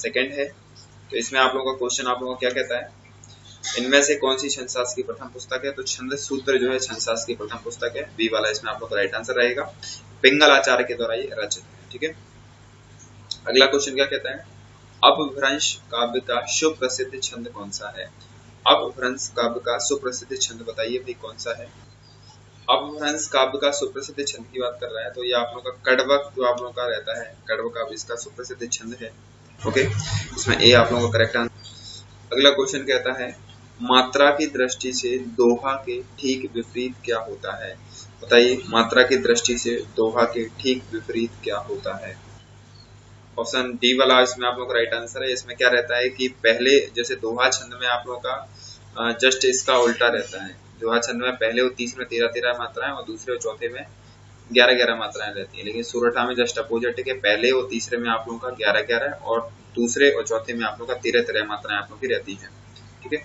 Second है। तो इसमें आप लोगों का क्वेश्चन आप लोगों को क्या कहता है, इनमें से कौन सी छंद शास्त्र की प्रथम पुस्तक है? तो छंद सूत्र जो है छंद शास्त्र की प्रथम पुस्तक है, बी वाला इसमें आप लोग का राइट आंसर रहेगा। पिंगल आचार्य के द्वारा ये रचित है। ठीक है, अगला क्वेश्चन क्या कहता है, अपभ्रंश काव्य का सुप्रसिद्ध छंद कौन सा है? अपभ्रंश काव्य का सुप्रसिद्ध छंद बताइए भाई कौन सा है? अपभ्रंश काव्य का सुप्रसिद्ध छंद की बात कर रहा है तो ये आप लोग का कड़वक जो आप लोग का रहता है, कड़वक काव्य इसका सुप्रसिद्ध छंद है। ओके, इसमें ए आप लोगों का करेक्ट आंसर। अगला क्वेश्चन कहता है, मात्रा की दृष्टि से दोहा के ठीक विपरीत क्या होता है? बताइए, मात्रा की दृष्टि से दोहा के ठीक विपरीत क्या होता है? ऑप्शन डी वाला इसमें आप लोग का राइट आंसर है। इसमें क्या रहता है कि पहले जैसे दोहा छंद में आप लोग का जस्ट इसका उल्टा रहता है। दोहा छंद में पहले और तीसरे में 13-13 मात्राएं और दूसरे और चौथे में 11-11 मात्राएं रहती है, लेकिन सोरठा में जस्ट अपोजिट है कि पहले और तीसरे में आप लोगों का 11-11 और दूसरे और चौथे में आप लोग का 13-13 मात्राएं आप लोग की रहती है। ठीक है,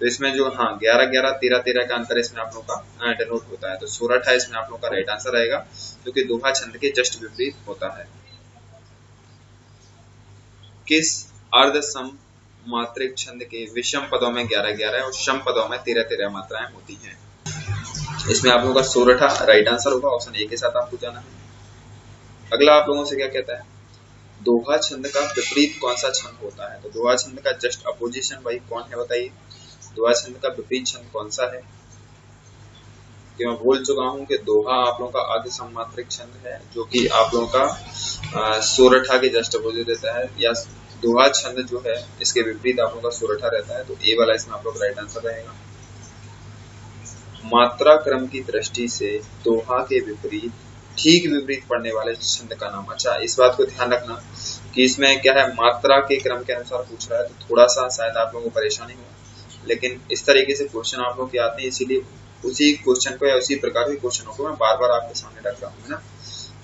तो इसमें जो 11-11 13-13 का अंतर इसमें आप लोग का डिनोट होता है। तो सोरठा इसमें आप लोग का राइट आंसर रहेगा, जो कि दोहा छंद के जस्ट विपरीत होता है। किस अर्ध सम मात्रिक छंद के विषम पदों में 11-11 और सम पदों में 13-13 मात्राएं होती हैं? इसमें आप लोगों का सोरठा राइट आंसर होगा, ऑप्शन ए के साथ आपको जाना है। अगला आप लोगों से क्या कहता है, दोहा छंद का विपरीत कौन सा छंद होता है? तो दोहा छंद का जस्ट अपोजिशन भाई कौन है बताइए, दोहा छंद का विपरीत छंद कौन सा है? कि मैं बोल चुका हूं कि दोहा आप लोगों का अर्ध सममात्रिक छंद है, जो कि आप लोगों का सोरठा के जस्ट अपोजिट रहता है, या दोहा छंद जो है इसके विपरीत आप लोगों का सोरठा रहता है। तो ए वाला इसमें आप लोग राइट आंसर रहेगा। मात्रा क्रम की दृष्टि से दोहा के विपरीत ठीक विपरीत पढ़ने वाले छंद का नाम। अच्छा, इस बात को ध्यान रखना कि इसमें क्या है, मात्रा के क्रम के अनुसार पूछ रहा है, तो थोड़ा सा शायद आप लोगों को परेशानी हो, लेकिन इस तरीके से क्वेश्चन आप लोग के आते हैं, इसीलिए उसी क्वेश्चन को या उसी प्रकार के क्वेश्चनों को मैं बार बार आपके सामने रख रहा हूँ, है ना।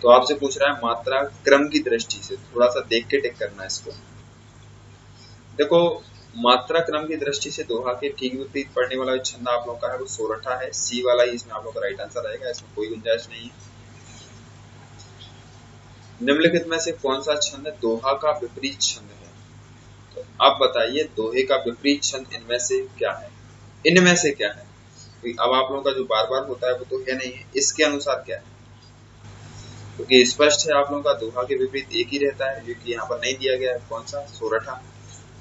तो आपसे पूछ रहा है मात्रा क्रम की दृष्टि से, थोड़ा सा देख के टिक करना है इसको। देखो, मात्रा क्रम की दृष्टि से दोहा के ठीक विपरीत पढ़ने वाला छंद आप लोग का है वो सोरठा है, सी वाला ही इसमें आप लोग का राइट आंसर रहेगा, इसमें कोई गुंजाइश नहीं है। निम्नलिखित में से कौन सा छंद दोहा का विपरीत छंद है? तो आप बताइए, दोहे का विपरीत छंद इनमें से क्या है? इनमें से क्या है? अब आप लोगों का जो बार बार होता है वो तो है नहीं है, इसके अनुसार क्या है? क्योंकि स्पष्ट है आप लोगों का दोहा के विपरीत एक ही रहता है, जो कि यहाँ पर नहीं दिया गया है, कौन सा? सोरठा।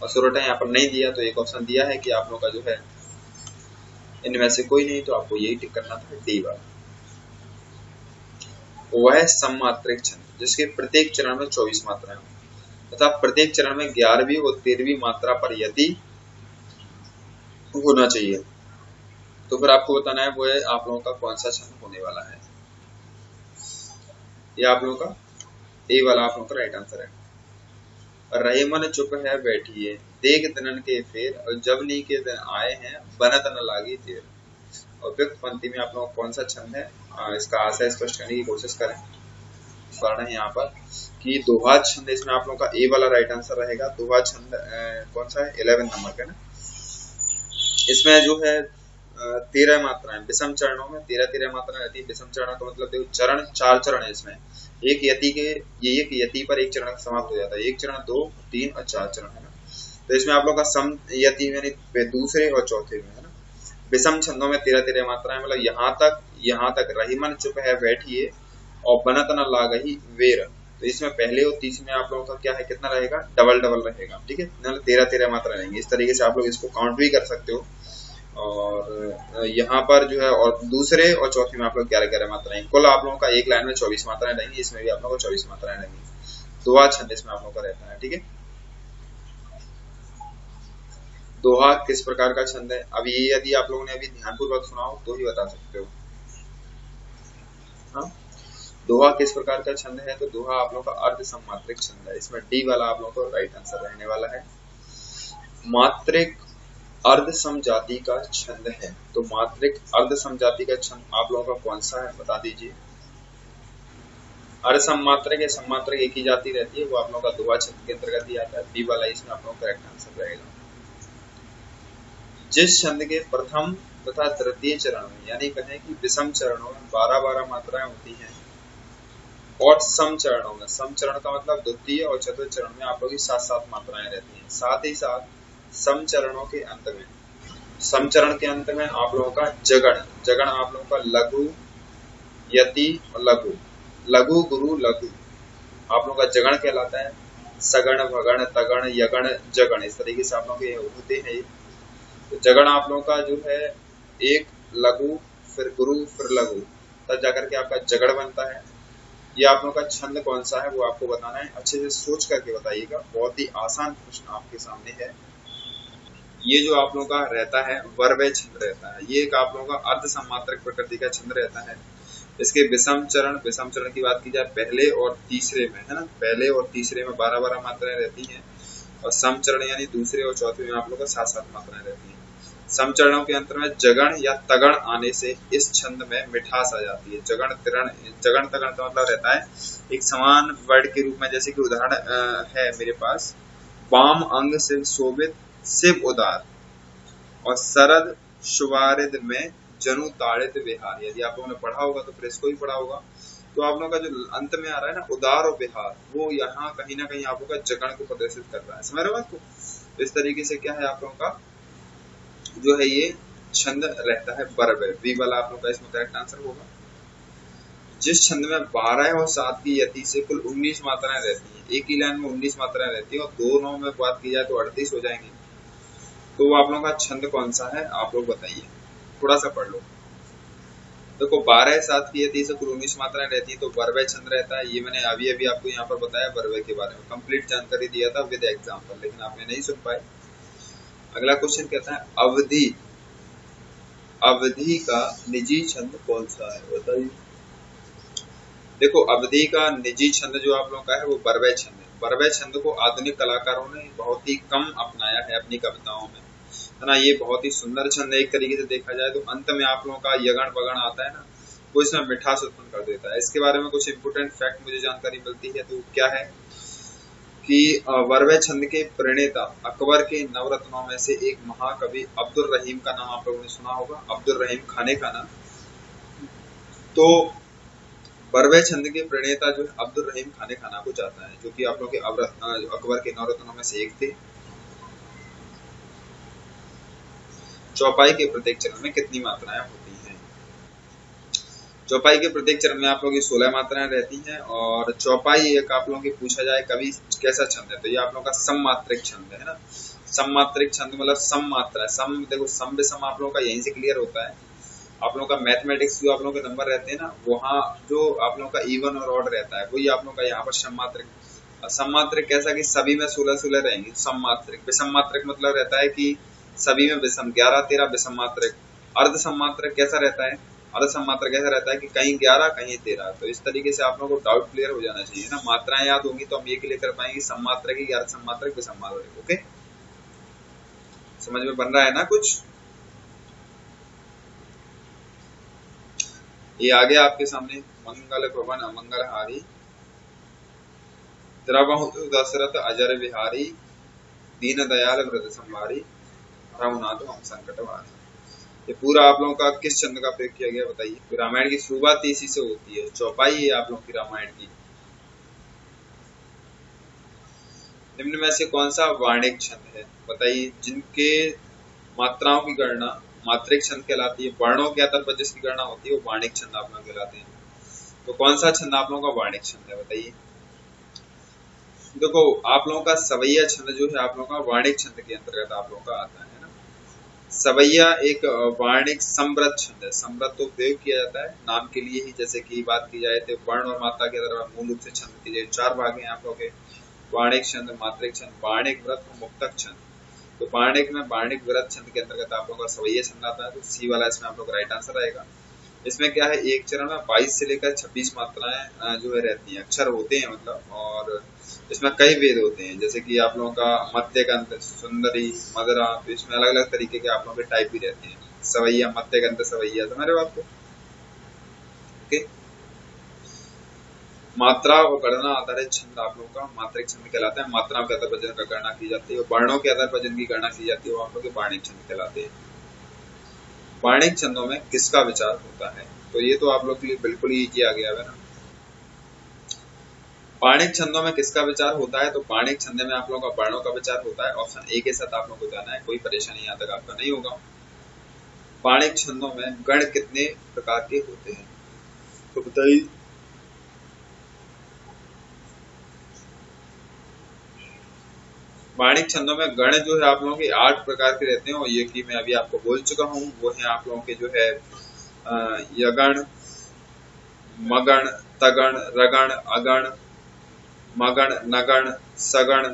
और सोरठा यहाँ पर नहीं दिया, तो एक ऑप्शन दिया है कि आप लोगों का जो है इनमें से कोई नहीं, तो आपको यही टिक करना था, डी वाला। वह सममात्रिक छंद जिसके प्रत्येक चरण में 24 मात्राएं हो तथा प्रत्येक चरण में 11वीं और 13वीं मात्रा पर यदि होना चाहिए, तो फिर आपको बताना है वो है आप लोगों का कौन सा छंद होने वाला है। ये आप लोगों का ए वाला आप लोगों का राइट आंसर है। रहे मन चुप है बैठिए देख दिनन के फेर, और जब नी के दिन आए हैं बनत न लागी देर। और उपयुक्त पंक्ति में आप लोगों कौन सा छंद है, इसका आशय स्पष्ट करने की कोशिश करें। कारण है यहाँ पर कि दोहा छंद, इसमें आप लोगों का ए वाला राइट आंसर रहेगा। दोहा छंद कौन सा है? 11 नंबर का ना। इसमें जो है 13 मात्राएं, विषम चरणों में 13-13 मात्राएं रहती है। विषम चरण का मतलब देखो, चरण 4 चरण है इसमें। एक यति पर एक चरण समाप्त हो जाता है, एक चरण 2, 3 और 4 चरण है ना। तो इसमें आप लोग का सम यति यानी दूसरे और चौथे में है ना। विषम छंदों में 13-13 मात्राएं, मतलब यहाँ तक रही मन चुप है बैठिए और बनत न लागही वेर। तो इसमें पहले और तीसरे में आप लोगों का क्या है, कितना रहेगा? डबल रहेगा। ठीक है, मतलब 13-13 मात्रा रहेंगी। इस तरीके से आप लोग इसको काउंट भी कर सकते हो। और यहाँ पर जो है और दूसरे और चौथे में आप लोग 11-11 मात्राएं, कुल आप लोगों का एक लाइन में 24 मात्राएं रहेंगी। इसमें भी आप लोगों को 24 मात्राएं रहेंगी। दोहा छंद इसमें आप लोगों का रहता है। ठीक है, दोहा किस प्रकार का छंद है? अब ये यदि आप लोगों ने अभी ध्यानपूर्वक सुना हो तो ही बता सकते हो। हाँ, दोहा किस प्रकार का छंद है? तो दोहा आप लोगों का अर्ध सममात्रिक छंद है। इसमें डी वाला आप लोगों को राइट आंसर रहने वाला है। मात्रिक अर्ध समजाति का छंद है, तो मात्रिक अर्ध समजाति का छंद आप लोगों का कौन सा है, बता दीजिए। अर्ध सममात्रक या सममात्रक एक ही जाति रहती है, वो आप लोगों का दोहा छंद के अंतर्गत ही आता है। बी वाला इसमें आप लोगों का करेक्ट आंसर रहेगा। जिस छंद के प्रथम तथा तृतीय चरण में, यानी कहें कि विषम चरणों में 12-12 मात्राएं होती हैं, और सम चरणों में, सम चरण का मतलब द्वितीय और चतुर्थ चरण में आप लोगों की 7-7 मात्राएं रहती हैं। साथ ही साथ सम चरणों के अंत में, सम चरण के अंत में आप लोगों का जगण, जगण आप लोगों का लघु, यति और लघु, लघु गुरु लघु आप लोगों का जगण कहलाता है। सगण, भगण, तगण, यगण, जगण, इस तरीके से आप लोगों के होते हैं। तो जगण आप लोगों का जो है एक लघु, फिर गुरु, फिर लघु, तब जाकर के आपका जगड़ बनता है। ये आप लोगों का छंद कौन सा है वो आपको बताना है, अच्छे से सोच करके बताइएगा, बहुत ही आसान प्रश्न आपके सामने है। ये जो आप लोगों का रहता है वर्वय छंद रहता है, ये एक आप लोगों का अर्ध सम्मात्रक प्रकृति का छंद रहता है। इसके विषम चरण, विषम चरण की बात की जाए पहले और तीसरे में, है ना, पहले और तीसरे में 12-12 मात्राएं रहती हैं, और सम चरण यानी दूसरे और चौथे में आप लोगों का 7-7 मात्राएं रहती हैं। सम चरणों के अंतर में जगण या तगण आने से इस छंद में मिठास आ जाती है। जगण तिरण, जगण तगण का मतलब रहता है एक समान वर्ड के रूप में, जैसे कि उदाहरण है मेरे पास, वाम अंग से शोभित शिव उदार और सरद शुभारिद में जनु ताड़ित विहार। यदि आप लोगों ने पढ़ा होगा तो फिर इसको भी पढ़ा होगा। तो आप लोगों का जो अंत में आ रहा है ना उदार और विहार, वो यहाँ कहीं ना कहीं आप लोगों का जगण को प्रदर्शित कर रहा है। समझ रहे हो बात को? इस तरीके से क्या है आप लोगों का जो है ये छंद रहता है वर्वय, बी वाला आप लोगों का इसमें करेक्ट आंसर होगा। जिस छंद में 12 और 7 की यति से कुल 19 मात्राएं रहती हैं, एक ही लाइन में 19 मात्राएं रहती है और दोनों में बात की जाए तो 38 हो जाएंगी। तो आप लोगों का छंद कौन सा है आप लोग बताइए, थोड़ा सा पढ़ लो। देखो 12-7 की यति से कुल 19 मात्राएं रहती है तो वर्वय छंद रहता है। ये मैंने अभी अभी आपको यहाँ पर बताया वर्वय के बारे में, कंप्लीट जानकारी दिया था विद एग्जाम्पल, लेकिन आपने नहीं सुन पाए। अगला क्वेश्चन कहता है अवधि, अवधि का निजी छंद कौन सा है बताइए। देखो अवधि का निजी छंद जो आप लोगों का है वो वर्वय छंद है। वर्वय छंद को आधुनिक कलाकारों ने बहुत ही कम अपनाया है अपनी कविताओं में, है ना। ये बहुत ही सुंदर छंद है एक तरीके से देखा जाए तो। अंत में आप लोगों का यगण बगण आता है ना, वो इसमें मिठास उत्पन्न कर देता है। इसके बारे में कुछ इंपोर्टेंट फैक्ट मुझे जानकारी मिलती है, तो क्या है कि वर्वय छंद के प्रणेता अकबर के नवरत्नों में से एक महाकवि अब्दुल रहीम का नाम आप लोगों ने सुना होगा, अब्दुल रहीम खाने का नाम। तो वर्वय छंद के प्रणेता जो है अब्दुल रहीम खाने खाना को जाता है, जो कि आप लोग के अकबर के नवरत्नों में से एक थे। चौपाई के प्रत्येक चरण में कितनी मात्राएं होती हैं? चौपाई के प्रत्येक चरण में आप लोगों की 16 मात्राएं रहती हैं। और चौपाई एक आप लोगों की पूछा जाए कभी कैसा छंद है, तो ये आप लोगों का सममात्रिक छंद है ना। सममात्रिक छंद मतलब सम मात्रा है। सम देखो सम विषम आप लोगों का यहीं से क्लियर होता है। आप लोगों का मैथमेटिक्स जो आप लोगों के नंबर रहते हैं ना, वहाँ जो आप लोगों का इवन और ऑड रहता है वही आप लोगों का यहाँ पर सममात्रिक। सममात्रिक कैसा कि सभी में 16-16 रहेंगे। सममात्रिक, विषम मात्रिक मतलब रहता है कि सभी में विषम, 11-13 विषम मात्रक। अर्ध सम्मात्रक कैसा रहता है, अर्ध सम्मात्रक कैसा रहता है कि कहीं 11 कहीं 13। तो इस तरीके से आप लोगों को डाउट क्लियर हो जाना चाहिए ना। मात्राएं याद होंगी तो हम ये क्लियर कर पाएंगे सम्मात्रक ही, अर्ध सम्मात्रक, विषम मात्रक। ओके, समझ में बन रहा है ना कुछ? ये आ गया आपके सामने, मंगल भवन अमंगल हारी, द्रवहुत दशरथ अजर विहारी, दीन दयाल व्रत संभारी, रघुनाथ हम संकट वारी। ये पूरा आप लोगों का किस छंद का प्रयोग किया गया बताइए। तो रामायण की शुरुआत इसी से होती है। चौपाई है आप लोगों की रामायण की। निम्न में से कौन सा वार्णिक छंद है बताइए, जिनके मात्राओं की गणना मात्रिक छंद कहलाती है, वर्णों के आधार पर जिसकी गणना होती है वो वार्णिक छंद आप लोग कहलाते हैं। तो कौन सा छंद आप लोगों का वार्णिक छंद है बताइए। देखो आप लोगों का सवैया छंद जो है आप लोगों का वार्णिक छंद के अंतर्गत आप लोगों का आता है ना। सवैया एक वार्णिक समृद्ध छंद है। समृद्ध तो प्रयोग किया जाता है नाम के लिए ही, जैसे कि बात की जाए तो वर्ण और मात्रा के आधार पर मूल रूप से छंद के 4 भाग हैं आप लोगों के, वार्णिक छंद, मात्रिक छंद, वार्णिक व्रत और मुक्तक छंद। तो वार्णिक में वार्णिक व्रत छंद के अंतर्गत आप लोगों का सवैया छंद आता है, तो सी वाला इसमें आप लोग राइट आंसर रहेगा। इसमें क्या है, एक चरण में 22 से लेकर 26 मात्राएं जो है रहती हैं, अक्षर होते हैं मतलब। और इसमें कई वेद होते हैं, जैसे कि आप लोगों का मध्यगंत, सुंदरी, मदरा, तो इसमें अलग अलग तरीके के आप लोगों के टाइप भी रहते हैं। सवैया, मध्यगंत, सवैया, समझ रहे हो आपको? ओके, मात्रा और गणना आधारित छंद आप लोगों का मात्रिक छंद कहलाता है। मात्राओं के आधार पर जिनका गणना की जाती है, वर्णों के आधार पर जिनकी गणना की जाती है वो आप लोग के वार्णिक छंद कहलाते हैं। वार्णिक छंदों में किसका विचार होता है, तो ये तो आप लोग के लिए बिल्कुल ही इजी आ गया है ना। पाणिक छंदों में किसका विचार होता है? तो पाणिक छंद में आप लोगों का वर्णों का विचार होता है। ऑप्शन ए के साथ आप लोगों को जाना है, कोई परेशानी यहाँ तक आपका नहीं होगा। पाणिक छंदों में गण कितने प्रकार के होते हैं तो बताइए। पाणिक छंदों में गण जो है आप लोगों के 8 प्रकार के रहते हैं, और ये कि मैं अभी आपको बोल चुका हूँ। वो है आप लोगों के जो है यगण, मगण, तगण, रगण, अगण, मगण, नगण, सगण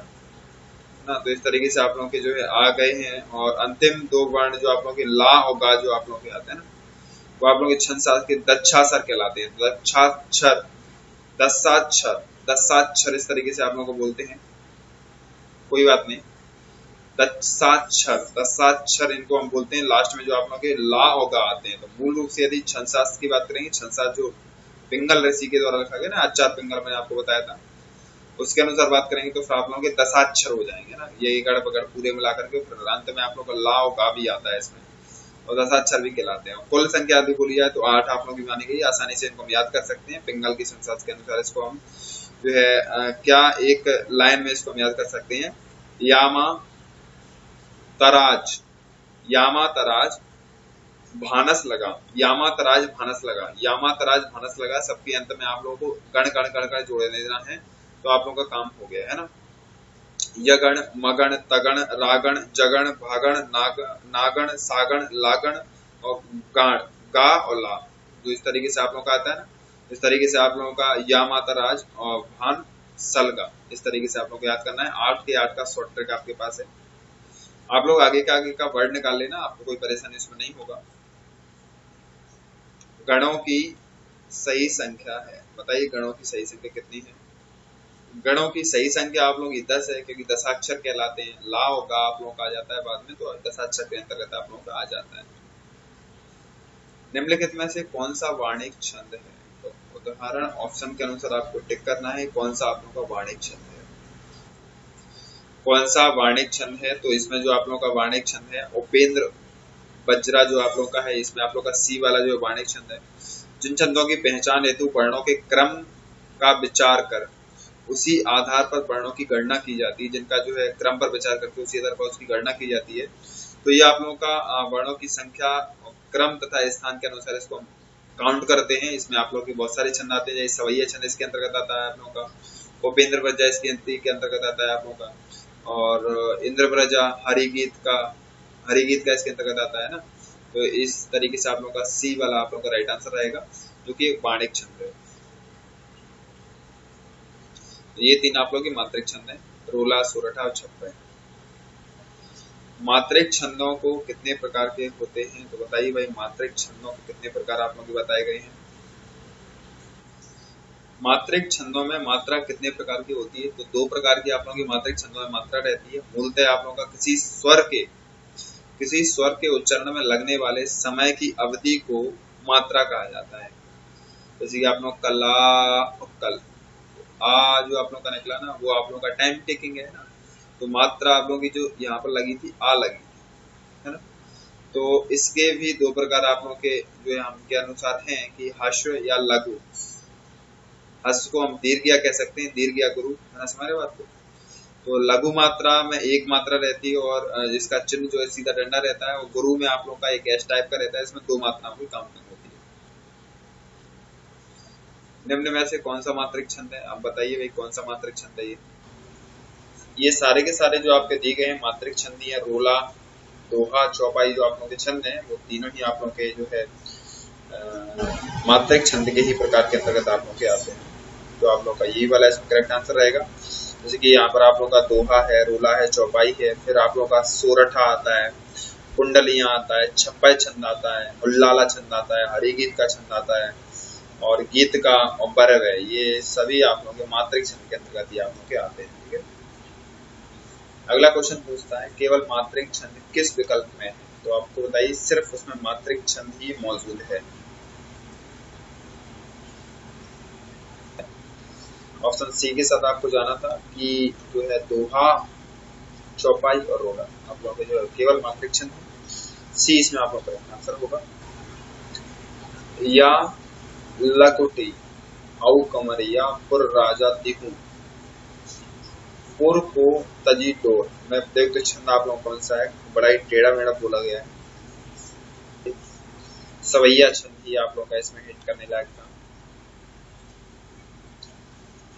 ना। तो इस तरीके से आप लोगों के जो है आ गए हैं। और अंतिम 2 वर्ण जो आप लोगों के ला और गा जो आप लोगों के आते हैं ना, वो आप लोगों के छंद शास्त्र के दच्छाक्षर कहलाते हैं। दच्छाक्षर, दशाक्षर, दशाक्षर इस तरीके से आप लोगों को बोलते हैं, कोई बात नहीं। दशाक्षर, दशाक्षर इनको हम बोलते हैं। लास्ट में जो आप लोगों के ला और गा आते हैं। तो मूल रूप से यदि छंद शास्त्र की बात करेंगे, छंद शास्त्र जो पिंगल ऋषि के द्वारा लिखा गया ना, आचार पिंगल मैंने आपको बताया था, उसके अनुसार बात करेंगे तो फिर आप लोगों के दशाक्षर हो जाएंगे ना। ये गढ़ बगड़ पूरे मिलाकर के फिर अंत में आप लोगों का ला और गा भी आता है इसमें, और दशाक्षर भी कहलाते हैं। कुल संख्या यदि बोली जाए तो 8 आप लोगों की मानी गई। आसानी से इनको हम याद कर सकते हैं। पिंगल की छंद शास्त्र के अनुसार इसको हम जो है क्या एक लाइन में इसको हम याद कर सकते हैं। यामा तराज, यामा तराज भानस लगा, यामा तराज भानस लगा, यामा तराज भानस लगा। सबके अंत में आप लोगों को गण गण गण गण जोड़े देना है, तो आप लोगों का काम हो गया है ना। यगण, मगण, तगण, रागण, जगण, भागण, नागण, सागण, लागण और गाण, गा और ला। तो इस तरीके से आप लोगों का आता है ना। इस तरीके से आप लोगों का या माताराज और भान सलगा, इस तरीके से आप लोगों को याद करना है। 8 के 8 का शॉर्ट ट्रिक आपके पास है। आप लोग आगे का वर्ड निकाल लेना, आपको कोई परेशानी इसमें नहीं होगा। गणों की सही संख्या है, बताइए गणों की सही संख्या कितनी है? गणों की सही संख्या आप लोग 10 है, क्योंकि दशाक्षर कहलाते हैं। ला और गा आप लोगों का आ जाता है बाद में, तो दशाक्षर के अंतर्गत आप लोगों का आ जाता है। निम्नलिखित में से कौन सा वाणिक छंद है? तो उदाहरण ऑप्शन के अनुसार आपको टिक करना है कौन सा आप लोगों का वाणिक छंद है। कौन सा वाणिक छंद है? तो इसमें जो आप लोगों का वाणिक छंद है उपेंद्र बज्रा जो आप लोग का है, इसमें आप लोग का सी वाला जो वाणिक छंद है। जिन छंदों की पहचान हेतु वर्णों के क्रम का विचार कर उसी आधार पर वर्णों की गणना की जाती है, जिनका जो है क्रम पर विचार करके उसी आधार पर उसकी गणना की जाती है। तो ये आप लोगों का वर्णों की संख्या क्रम तथा स्थान के अनुसार इसको काउंट करते हैं। इसमें आप लोगों के बहुत सारे छंद आते हैं, जैसे सवैया छंद इसके अंतर्गत आता है आप लोगों का, उपेंद्र बज्जा इसके अंतर्गत आता है आप लोगों का, और इंद्र ब्रजा हरिगीत का इसके अंतर्गत आता है ना। तो इस तरीके से आप लोगों का सी वाला आप लोगों का राइट आंसर रहेगा, जो कि वाणिक छंद है। ये 3 आप लोगों की मात्रिक छंद है, रोला, सोरठा और छप्पा। मात्रिक छंदों को कितने प्रकार के होते हैं? तो बताइए भाई, मात्रिक छंदों के कितने प्रकार आप लोगों को बताए गए हैं? मात्रिक छंदों में मात्रा कितने प्रकार की होती है? तो 2 प्रकार की आप लोगों की मात्रिक छंदों में मात्रा रहती है। मूलतः आप लोगों का किसी स्वर के उच्चारण में लगने वाले समय की अवधि को मात्रा कहा जाता है। जैसे कि आप लोग कला और कल, आ जो आप लोगों का निकला ना, वो आप लोगों का टाइम टेकिंग है ना। तो मात्रा आप लोगों की जो यहाँ पर लगी थी, आ लगी थी, है ना। तो इसके भी 2 प्रकार आप लोगों के जो हम के अनुसार हैं कि हश्व या लघु। हश्व को हम दीर्घ कह सकते हैं, दीर्घ या गुरु, है ना, समझ रहे बात को। तो लघु मात्रा में 1 मात्रा रहती है, और जिसका चिन्ह जो है सीधा डंडा रहता है। और गुरु में आप लोग का एक एस टाइप का रहता है, इसमें 2 मात्राओं की काउंटिंग होती है। निम्न में से कौन सा मात्रिक छंद है? आप बताइए भाई, कौन सा मात्रिक छंद है ये सारे के सारे जो आपके दिए गए हैं मात्रिक छंद है। रोला, दोहा, चौपाई जो आप लोगों के छंद हैं, वो तीनों ही आप लोगों के जो है मात्रिक छंद के ही प्रकार के अंतर्गत आप लोगों के आते हैं। तो आप लोग का यही वाला इसमें करेक्ट आंसर रहेगा। जैसे कि यहाँ पर आप लोग का दोहा है, रोला है, चौपाई है, फिर आप लोग का सोरठा आता है, कुंडलियां आता है, छप्पा छंद आता है, उल्लाला छंद आता है, हरिगीत का छंद आता है, और गीत का और बरव है। ये सभी आप लोगों के मात्रिक छंद के अंतर्गत ही आप लोग के आते हैं। ठीक है, अगला क्वेश्चन पूछता है केवल मात्रिक छंद किस विकल्प में है? तो आपको बताइए, सिर्फ उसमें मात्रिक छंद ही मौजूद है। ऑप्शन सी के साथ आपको जाना था कि जो है दोहा, चौपाई और रोला आप लोगों के जो है केवल मात्रिक छंद है। सी इसमें आप लोगों का आंसर होगा। या लकुटी हाउ कमरिया पुर राजा तिहू पुर को तजी डोर। मैं देखते छंद आप लोगों को कौन सा है, बड़ा ही टेढ़ा मेढ़ा बोला गया है। सवैया छंद ही आप लोगों का इसमें हिट करने लायक था।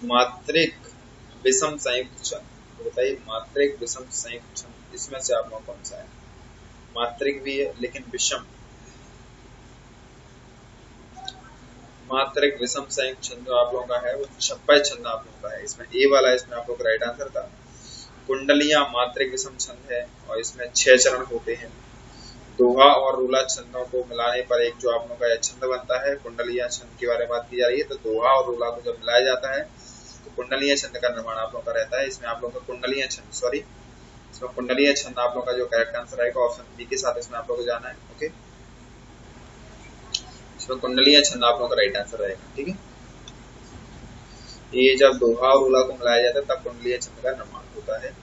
मात्रिक विषम संयुक्त छंद, तो बताइए मात्रिक विषम संयुक्त छंद इसमें से आप लोग कौन सा है। मात्रिक भी है लेकिन विषम। मात्रिक विषम संयुक्त छंद जो आप लोगों का है वो छप्पय छंद आप लोगों का है। इसमें ए वाला इसमें आप लोग का राइट आंसर था। कुंडलियां मात्रिक विषम छंद है और इसमें 6 चरण होते हैं। दोहा और रूला छंदों को मिलाने पर एक जो आप लोगों का छंद बनता है। कुंडलियां छंद के बारे में बात की जा रही है, तो दोहा और रूला को जब मिलाया जाता है तो कुंडलीय छंद का निर्माण आप लोगों का रहता है। इसमें आप लोगों का कुंडलीय छंद इसमें कुंडलीय छंद आप लोगों का जो करेक्ट आंसर आएगा ऑप्शन बी के साथ इसमें आप लोगों को जाना है। ओके, इसमें कुंडलीय छंद आप लोगों का राइट आंसर रहेगा। ठीक है, ये जब दोहा और रूला को मिलाया जाता है तब कुंडलीय छंद का निर्माण होता है।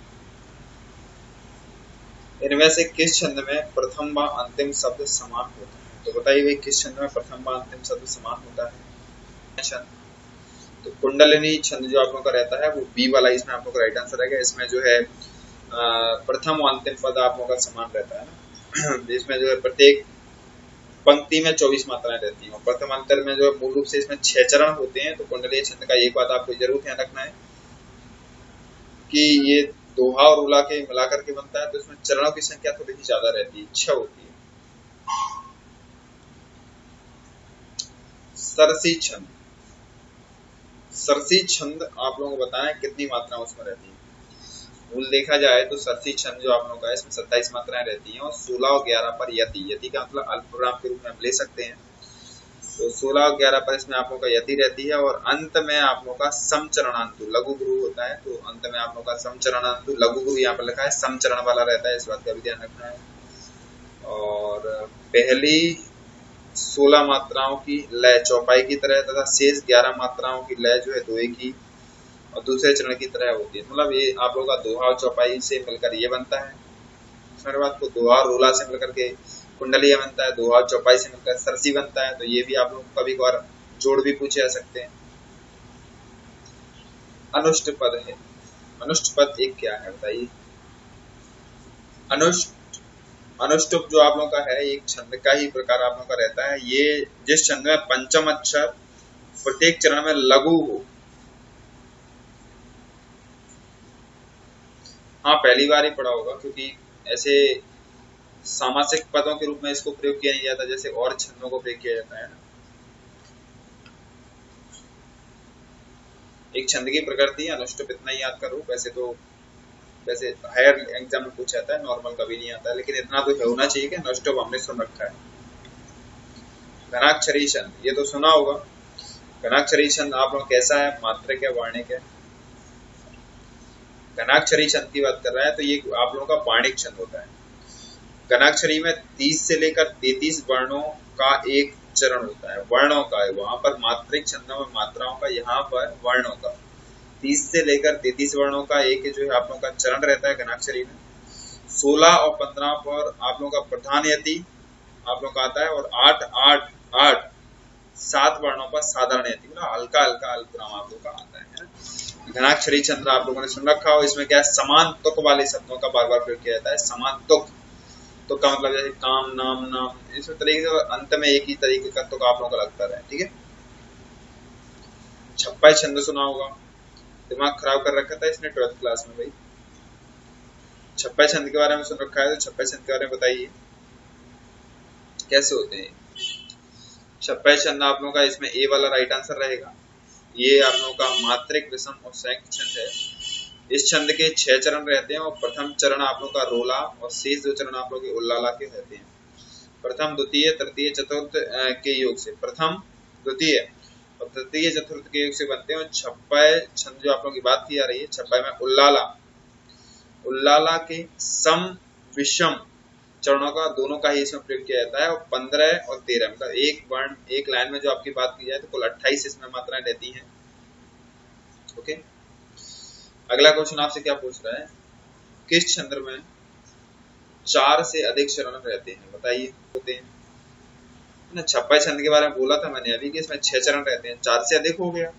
इनमें से किस छंद में प्रथम व अंतिम शब्द समान होता है, तो बताइए भाई किस छंद में प्रथम व अंतिम शब्द समान होता है। छंद तो कुंडलिनी छंद जो आप लोगों का रहता है वो बी वाला इसमें आप लोगों का राइट आंसर रहेगा। इसमें जो है प्रथम और अंतिम पद आप लोगों का समान रहता है ना। इसमें जो है प्रत्येक पंक्ति में 24 मात्राएं रहती हैं। प्रथम अंतर में जो है मूल रूप से इसमें 6 चरण होते हैं। तो कुंडलीय छंद का एक बात आपको जरूर ध्यान रखना है कि ये दोहा और रूला के मिलाकर के बनता है, तो इसमें चरणों की संख्या थोड़ी सी ज्यादा रहती है, 6 होती है। सरसी छंद, सरसी छंद आप लोगों को बताएं कितनी मात्राएं उसमें रहती है। मूल देखा जाए तो सरसी छंद जो आप लोगों का है इसमें 27 मात्राएं रहती हैं और 16 और 11 पर यति, यति का मतलब अल्पविराम के रूप में हम ले सकते हैं। तो 16 और 11 पर इसमें आप लोगों का यति रहती है और अंत में आप लोगों का समचरणांतु लघु गुरु होता है। तो अंत में आप लोगों का समचरणांतु लघु गुरु यहाँ पर लिखा है, समचरण वाला रहता है, इस बात का भी ध्यान रखना है। और पहली 16 मात्राओं की लय चौपाई की तरह तथा शेष 11 मात्राओं की लय जो है दोहे की और दूसरे चरण की तरह होती है। मतलब ये आप लोगों का दोहा और चौपाई से मिलकर ये बनता है। फिर बात को दोहा और रूला से मिलकर के कुंडलीय बनता है, दोहा और चौपाई से मिलकर सरसी बनता है। तो ये भी आप लोग कभी कभार जोड़ भी पूछे जा सकते हैं। अनुष्ट पद है, अनुष्ट पद एक क्या है बताइए। अनुष्टुप जो आप लोगों का है एक छंद का ही प्रकार आप लोगों का रहता है। ये जिस छंद में पंचम अक्षर प्रत्येक चरण में लघु हो। हाँ, पहली बार ही पढ़ा होगा क्योंकि ऐसे सामासिक पदों के रूप में इसको प्रयोग किया नहीं जाता जैसे और छंदों को प्रयोग किया जाता है ना। एक छंद की प्रकृति अनुष्टुप इतना ही याद करो। वैसे हायर एग्जाम में पूछा जाता है, नॉर्मल कभी नहीं आता है, लेकिन इतना तो होना चाहिए कि अनुष्टुप हमने सुन रखा है। घनाक्षरी छंद, ये तो सुना होगा। घनाक्षरी छंद आप लोग कैसा है, मात्रिक है वर्णिक है। घनाक्षरी छंद की बात कर रहा है तो ये आप लोगों का वर्णिक छंद होता है। घनाक्षरी में 30 से लेकर 33 वर्णों का एक चरण होता है, वर्णों का है। वहां पर मात्रिक छंदों में मात्राओं का, यहाँ पर वर्णों का 30 से लेकर 33 वर्णों का एक जो है आप लोगों का चरण रहता है घनाक्षरी में। 16 और 15 पर आप लोगों का प्रधान यति आप लोग का आता है और 8 7 वर्णों पर साधारण यति, मतलब हल्का हल्का अल्पविराम आप लोग का आता है। घनाक्षरी छंद आप लोगों ने सुन रखा हो। इसमें क्या है, समान तुक वाले शब्दों का बार बार प्रयोग किया जाता है। समान तुक, तो का मतलब जैसे काम नाम नाम, इस तरीके से अंत में एक ही तरीके का तुक आप लोगों को लगता रहे। ठीक है, छप्पा छंद सुना होगा, दिमाग खराब कर रखा था इसने 12th क्लास में भाई। छप्पा छंद के बारे में सुन रखा है, तो छप्पा छंद के बारे में बताइए कैसे होते हैं। छप्पा छंद आप लोगों का इसमें ए वाला राइट आंसर रहेगा। ये आप लोगों का मात्रिक विषम और संयुक्त छंद है। इस छंद के 6 चरण रहते हैं और प्रथम चरण आप लोग का रोला और शेष 2 चरण आप लोग के उल्लाला के रहते हैं। प्रथम द्वितीय तृतीय चतुर्थ के योग से, प्रथम द्वितीय और तृतीय चतुर्थ के योग से बनते हैं। और छप्पा छंद जो आप लोगों की बात की जा रही है, छप्पा में उल्लाला के सम विषम चरणों का दोनों का ही इसमें प्रयोग किया जाता है। और 15 और 13 मतलब एक वर्ण एक लाइन में जो आपकी बात की जाए तो कुल 28 इसमें मात्राएं रहती हैं। ओके, अगला क्वेश्चन आपसे क्या पूछ रहा है, किस छंद में 4 से अधिक चरण रहते हैं बताइए। होते हैं ना छप्पा छंद के बारे में बोला था मैंने अभी कि इसमें 6 चरण रहते हैं, 4 से अधिक हो गया।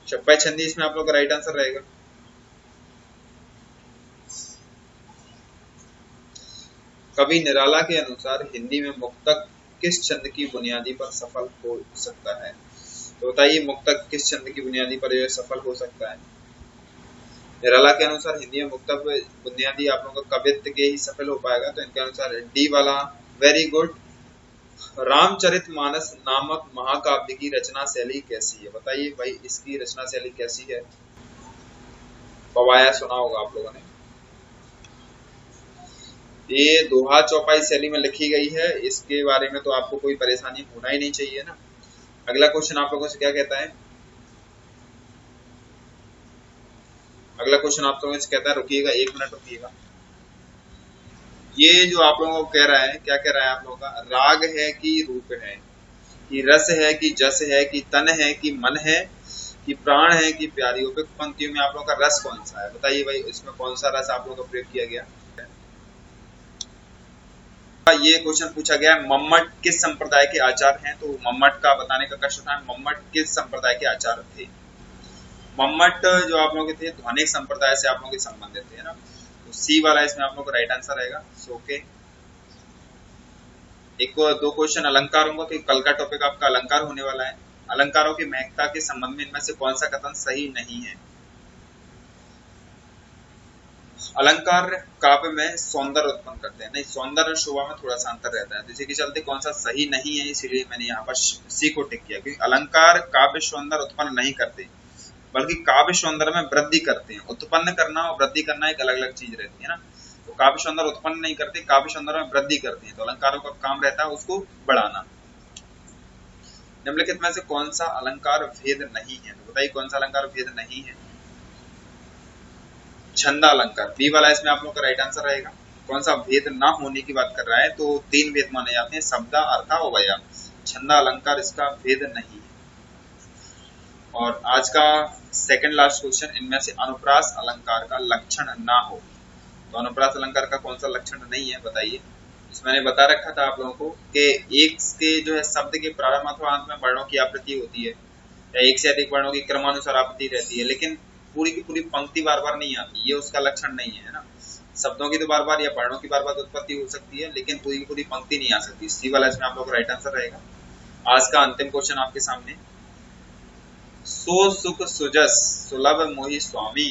छप्पा छंदी इसमें आप लोग का राइट आंसर रहेगा। कवि निराला के अनुसार हिंदी में मुक्तक किस छंद की बुनियादी पर सफल हो सकता है? तो बताइए मुक्तक किस छंद की बुनियादी पर यह सफल हो सकता है? निराला के अनुसार हिंदी में मुक्तक बुनियादी आप लोगों का कवित्व के ही सफल हो पाएगा, तो इनके अनुसार डी वाला वेरी गुड। रामचरितमानस नामक महाकाव्य की रचना शैली कैसी है? बताइए भाई इसकी रचना शैली कैसी है? पवाया सुना होगा आप लोगों ने। ये दोहा चौपाई शैली में लिखी गई है, इसके बारे में तो आपको कोई परेशानी होना ही नहीं चाहिए ना। अगला क्वेश्चन आप लोगों से क्या कहता है? अगला क्वेश्चन आप लोगों से कहता है, रुकिएगा 1 मिनट रुकिएगा। ये जो आप लोगों को कह रहा है, क्या कह रहा है आप लोगों का? राग है कि रूप है, कि रस है कि जस है, कि तन है कि मन है, कि प्राण है कि प्यारी। उपयुक्त पंक्तियों में आप लोगों का रस कौन सा है? बताइए भाई इसमें कौन सा रस आप लोगों का प्रयोग किया गया? ये क्वेश्चन पूछा गया है मम्मट किस संप्रदाय के आचार्य हैं? तो मम्मट का बताने का कष्ट था। मम्मट किस संप्रदाय के आचार्य थे? मम्मट जो आप लोगों के थे ध्वनिक संप्रदाय से आप लोगों के संबंधित थे ना, तो सी वाला इसमें आप लोगों का राइट आंसर रहेगा। सो ओके, एक दो क्वेश्चन अलंकार होंगे, तो कल का टॉपिक आपका अलंकार होने वाला है। अलंकारों की महत्ता के संबंध में इनमें से कौन सा कथन सही नहीं है? अलंकार काव्य में सौंदर्य उत्पन्न करते हैं। नहीं, सौंदर्य और शोभा में थोड़ा सा अंतर रहता है, तो इसी के चलते कौन सा सही नहीं है, इसीलिए मैंने यहाँ पर सी को टिक किया, क्योंकि अलंकार काव्य सौंदर्य उत्पन्न नहीं करते, बल्कि काव्य सौंदर्य में वृद्धि करते हैं। उत्पन्न करना और वृद्धि करना एक अलग अलग चीज रहती है ना। तो काव्य सौंदर्य उत्पन्न नहीं करते, काव्य सौंदर्य में वृद्धि करते हैं। तो अलंकारों का काम रहता है उसको बढ़ाना। निम्नलिखित में से कौन सा अलंकार भेद नहीं है? तो बताइए कौन सा अलंकार भेद नहीं है? छंदा अलंकार, बी वाला इसमें आप लोग का राइट आंसर रहेगा। कौन सा भेद ना होने की बात कर रहा है? तो 3 भेद माने जाते हैं, शब्द, अर्थ और वया। छंदा अलंकार इसका भेद नहीं है। और आज का सेकंड लास्ट क्वेश्चन, इनमें से अनुप्रास अलंकार का लक्षण ना हो। तो अनुप्रास अलंकार का कौन सा लक्षण नहीं है बताइए? इसमें मैंने बता रखा था आप लोगों को कि एक के जो है शब्द के प्रारंभ अथवा अंत में वर्णों की आवृत्ति होती है, या एक से अधिक वर्णों की क्रमानुसार आवृत्ति रहती है, लेकिन पूरी की पूरी पंक्ति बार बार नहीं आती, ये उसका लक्षण नहीं है ना। शब्दों की तो बार बार या वर्णों की बार बार उत्पत्ति हो सकती है, लेकिन पूरी की पूरी पंक्ति नहीं आ सकती। सी वाला इसमें आप लोग का राइट आंसर रहेगा। आज का अंतिम क्वेश्चन आपके सामने, सो सुख सुजस सुलभ मोहि स्वामी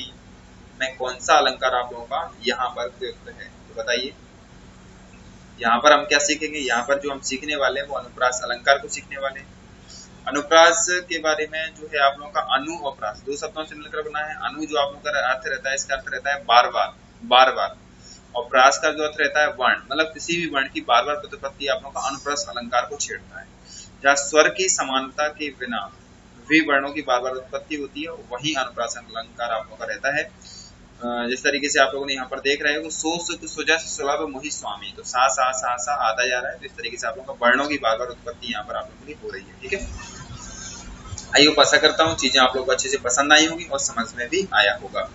में कौन सा अलंकार आप लोगों का यहाँ पर प्रयुक्त है? तो बताइए यहाँ पर हम क्या सीखेंगे? यहाँ पर जो हम सीखने वाले हैं वो अनुप्रास अलंकार को सीखने वाले हैं। अनुप्रास के बारे में जो है आप लोगों का अनु और प्रास 2 शब्दों से मिलकर बना है। अनु जो आप लोगों का अर्थ रहता है, इसका अर्थ रहता है बार बार, बार बार। और प्रास का जो अर्थ रहता है वर्ण, मतलब किसी भी वर्ण की बार बार प्रतिपत्ति आप लोगों का अनुप्रास अलंकार को छेड़ता है। जहाँ स्वर की समानता के बिना भी वर्णों की बार बार उत्पत्ति होती है, वही अनुप्रास अलंकार आप लोगों का रहता है। जिस तरीके से आप लोगों ने यहाँ पर देख रहे हो, सो सुख सुजस सुलभ मोहि स्वामी, तो सा सा सा सा आता जा रहा है। तो इस तरीके से आप लोगों का वर्णों की बार बार उत्पत्ति यहाँ पर आप लोगों की हो रही है। ठीक है, आइए आशा करता हूँ चीजें आप लोगों को अच्छे से पसंद आई होंगी और समझ में भी आया होगा।